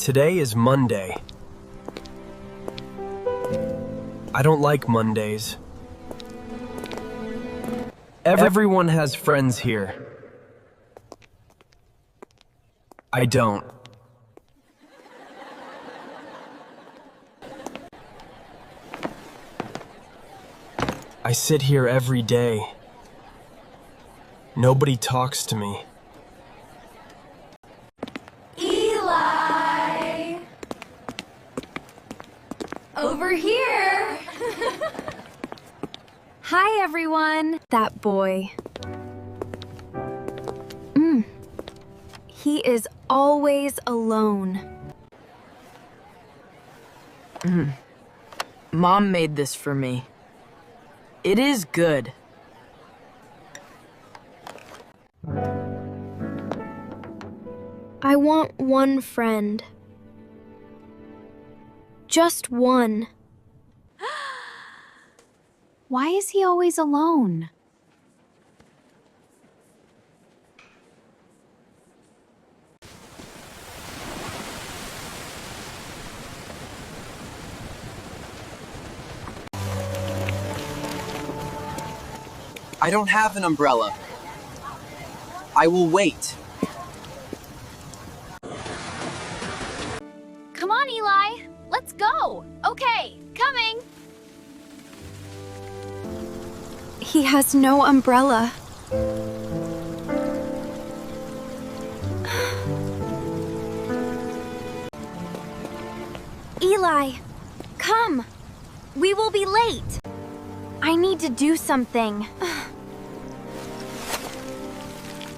Today is Monday. I don't like Mondays. Everyone has friends here. I don't. I sit here every day. Nobody talks to me. Eli! Over here! Hi, everyone. That boy. He is always alone. Mom made this for me. It is good. I want one friend. Just one. Why is he always alone? I don't have an umbrella. I will wait. Come on, Eli. Let's go. Okay, coming. He has no umbrella. Eli, come. We will be late. I need to do something.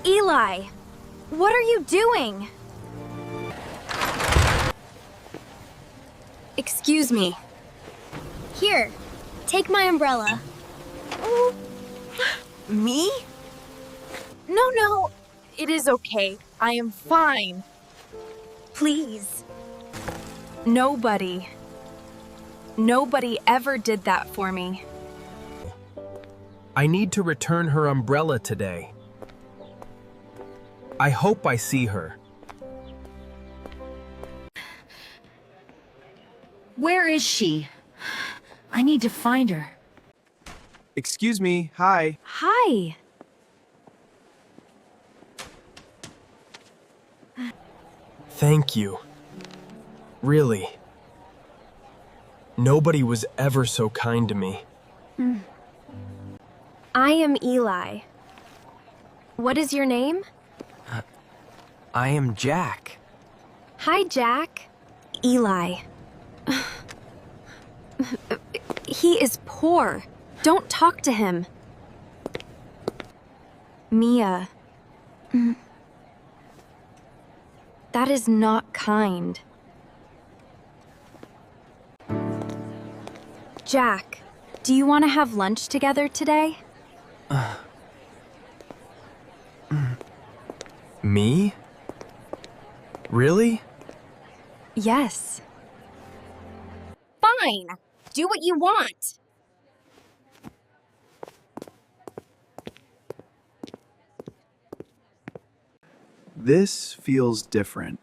Eli, what are you doing? Excuse me. Here, take my umbrella. Me? No, It is okay. I am fine. please. Nobody ever did that for me. I need to return her umbrella today. I hope I see her. Where is she? I need to find her. Excuse me, hi. Hi. Thank you. Really. Nobody was ever so kind to me. I am Eli. What is your name? I am Jack. Hi, Jack. Eli. He is poor. Don't talk to him. Mia. That is not kind. Jack, do you want to have lunch together today? Me? Really? Yes. Fine. Do what you want. This feels different.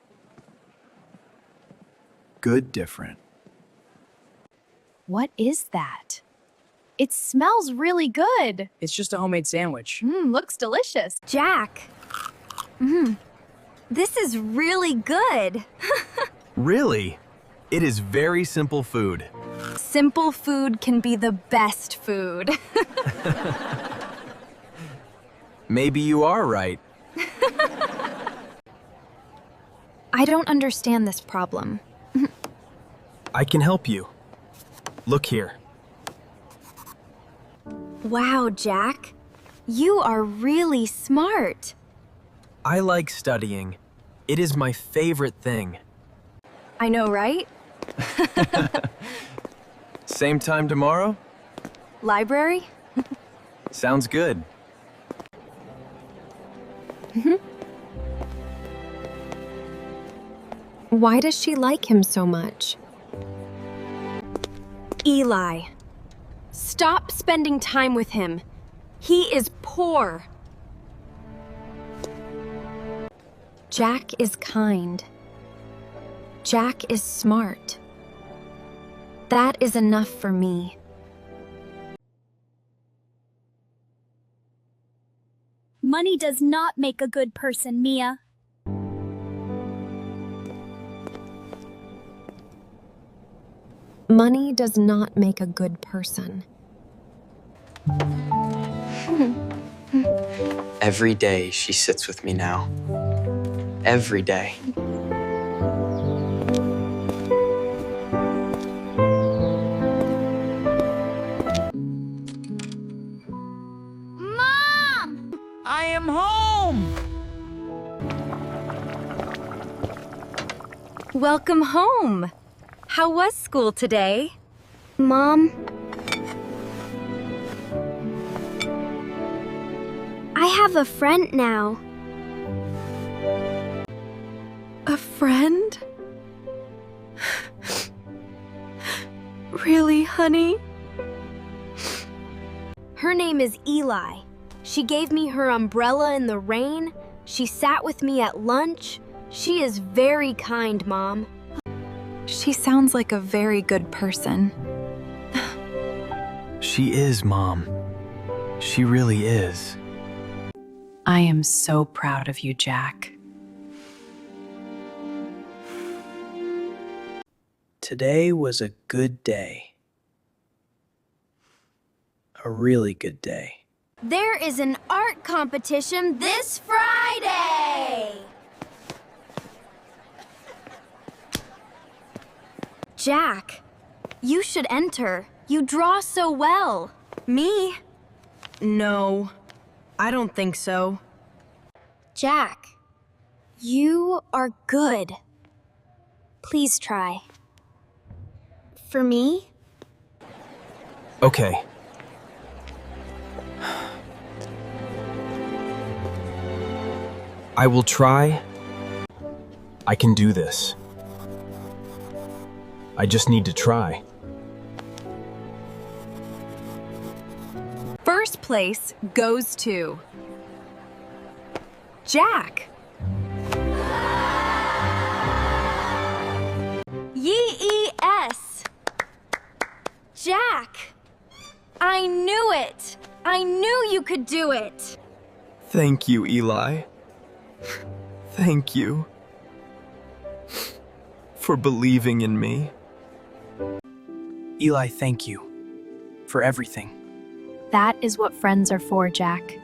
Good different. What is that? It smells really good. It's just a homemade sandwich. Looks delicious. Jack. This is really good. Really? It is very simple food. Simple food can be the best food. Maybe you are right. I don't understand this problem. I can help you. Look here. Wow, Jack. You are really smart. I like studying. It is my favorite thing. I know, right? Same time tomorrow? Library? Sounds good. Why does she like him so much? Eli, stop spending time with him. He is poor. Jack is kind. Jack is smart. That is enough for me. Money does not make a good person, Mia. Money does not make a good person. Every day she sits with me now. Every day. Mom! I am home! Welcome home. How was school today? Mom? I have a friend now. A friend? Really, honey? Her name is Eli. She gave me her umbrella in the rain. She sat with me at lunch. She is very kind, Mom. She sounds like a very good person. She is, Mom. She really is. I am so proud of you, Jack. Today was a good day. A really good day. There is an art competition this Friday! Jack, you should enter. You draw so well. Me? No, I don't think so. Jack, you are good. Please try. For me? Okay. I will try. I can do this. I just need to try. First place goes to Jack. Yes! Jack! I knew it! I knew you could do it! Thank you, Eli. Thank you for believing in me. Eli, thank you for everything. That is what friends are for, Jack.